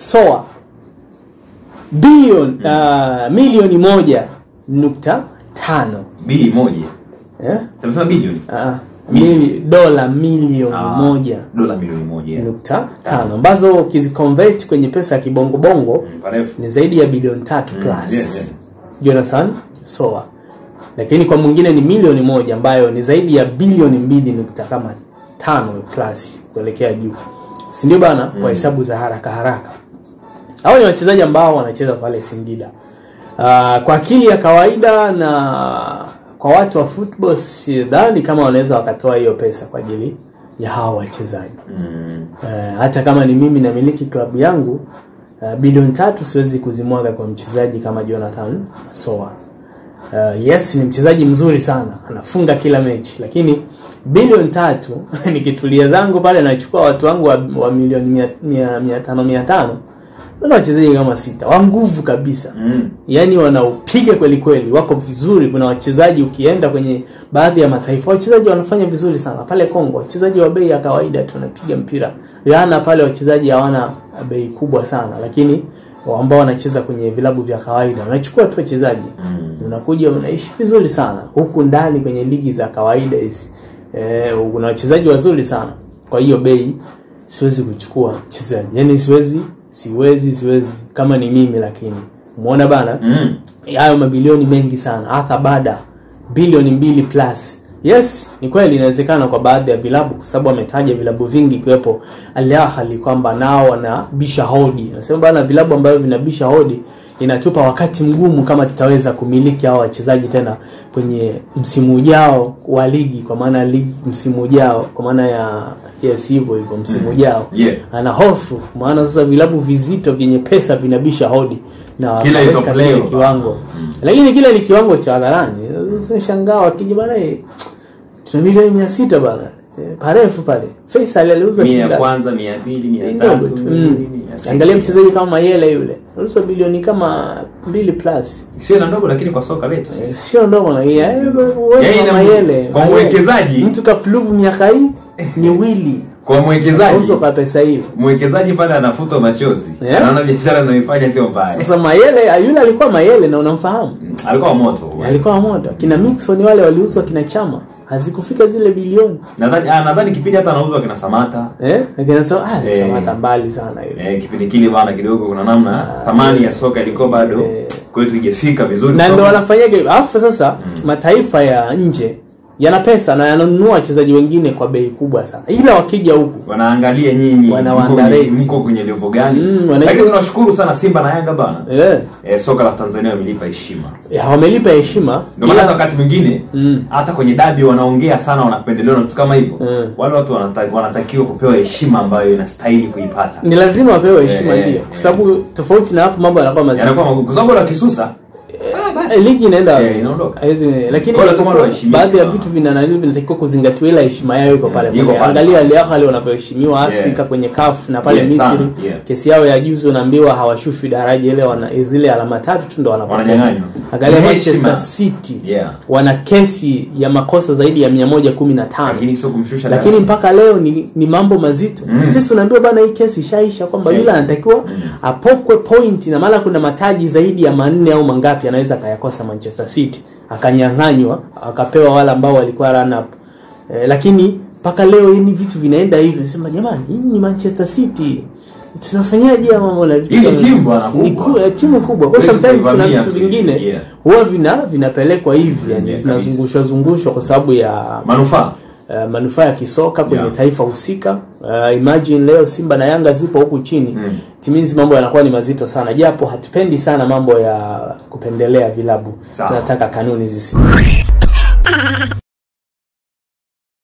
Soa milioni 1.5. Bili moja. Sema bilioni. Dola milioni 1. Dola milioni 1.5 ambazo ukiziconvert kwenye pesa ya kibongo bongo ni zaidi ya bilioni 3 plus. Jonathan Soa. Lakini kwa mwingine ni milioni 1 ambayo ni zaidi ya bilioni 2.5 plus kuelekea juu. Si ndio bana? Kwa hesabu za haraka. Hao ni wachezaji ambao wanacheza pale Singida. Kwa akili ya kawaida na kwa watu wa football sidhani kama wanaweza wakatoa hiyo pesa kwa ajili ya hao wachezaji. Hata kama ni mimi namiliki klabu yangu, bilioni 3 siwezi kuzimwaga kwa mchezaji kama Jonathan Soa. Yes, ni mchezaji mzuri sana, anafunga kila mechi, lakini bilioni 3 nikitulia zangu pale nachukua watu wangu wa milioni 500 na wachezaji kama 6 wa nguvu kabisa. Yaani wanaupiga kweli kweli, wako vizuri. Kuna wachezaji ukienda kwenye baadhi ya mataifa, wachezaji wanafanya vizuri sana. Pale Kongo wachezaji wa bei ya kawaida tunapiga mpira. Ghana pale wachezaji hawana bei kubwa sana, lakini ambao wanacheza kwenye vilabu vya kawaida wanachukua tu wachezaji. Unakuja unaishi vizuri sana. Huku ndani kwenye ligi za kawaida hizi kuna wachezaji wazuri sana. Kwa hiyo bei siwezi kuchukua mchezaji. Yaani siwezi kama ni mimi, lakini umeona bana hayo mabilioni mengi sana, hata baada bilioni 2 plus. Yes, ni kweli inawezekana kwa baadhi ya vilabu, kwa sababu ametaja vilabu vingi kiwepo Al Ahly kwamba nao wanabisha hodi. Anasema bana vilabu ambavyo vinabisha hodi inatupa wakati mgumu kama tutaweza kumiliki hao wachezaji tena kwenye msimu ujao wa ligi, kwa maana ligi msimu ujao, kwa maana ya hivyo msimu ujao. Ana hofu maana sasa vilabu vizito vyenye pesa vinabisha hodi na kila kiwango. Lakini kile ni kiwango cha hadharani. Sasa shangaa wakija bana tuna milioni 600 bana. Parefu pale. Faisal aliuza shilingi ya kwanza 200, 300. Angalia mchezaji kama Mayele yule. Aliuza bilioni kama 2 plus. Sio ndogo, lakini kwa soka letu sio ndogo na Mayele. Kwa mwekezaji mtu kapluvu miaka hii ni wili. Kwa mwekezaji uso kwa pesa hiyo. Mwekezaji pale anafuta machozi. Anaona biashara anayoifanya sio mbaya. Sasa Mayele, yule alikuwa Mayele na unamfahamu. Alikuwa moto. Alikuwa moto. Kina Mixon wale waliuzwa kina Chama. Hazikufika zile bilioni. Nadhani kipindi hata anauzwa kina Samata. Lakini Samata mbali sana yule. Kipindi kile bana kidogo kuna namna thamani ya soka ilikuwa bado kwetu ijefika vizuri. Na ndio wanafanyaga hivyo. Alafu sasa mataifa ya nje yana pesa na yananunua wachezaji wengine kwa bei kubwa sana. Ila wakija huku wanaangalia nyinyi mko kwenye level gani. Lakini tunashukuru sana Simba na Yanga bana. Soka la Tanzania wamelipa heshima. Wamelipa heshima. Ndio maana wakati mwingine hata kwenye dabi wanaongea sana, wanapendelewa na vitu kama hivyo. Wale watu wanatakiwa kupewa heshima ambayo inastahili kuipata. Ni lazima wapewe heshima hiyo. Kwa sababu tofauti na hapo mambo yanakuwa mazito. Yanakuwa kwa sababu la kisusa ligi inaenda inaondoka. Lakini baadhi ya vitu vinatakiwa kuzingatiwa, ila heshima yao iko pale. Angalia Al Ahly wanavyoheshimiwa Afrika kwenye CAF na pale Misri. Kesi yao ya juzi unaambiwa hawashushwi daraja, ile zile alama 3 tu ndo wanapoteza. Angalia Manchester City wana kesi ya makosa zaidi ya 115, lakini sio kumshusha, lakini mpaka leo ni mambo mazito. Tetesi unaambiwa bana hii kesi ishaisha kwamba yule anatakiwa apokwe point, na mara kuna mataji zaidi ya 4 au mangapi anaweza kayakosa Manchester City, akanyang'anywa akapewa wale ambao walikuwa run up. Lakini mpaka leo hii vitu vinaenda hivi. Nasema jamani, hii ni Manchester City, tunafanyaje mambo na vitu? Hii timu bwana kubwa, ni timu kubwa. Kwa sometimes kuna vitu vingine huwa vinapelekwa hivi, yani zinazungushwa kwa sababu ya manufaa ya kisoka kwenye taifa husika. Imagine leo Simba na Yanga zipo huku chini. Timizi mambo yanakuwa ni mazito sana, japo hatupendi sana mambo ya kupendelea vilabu. Tunataka kanuni zisi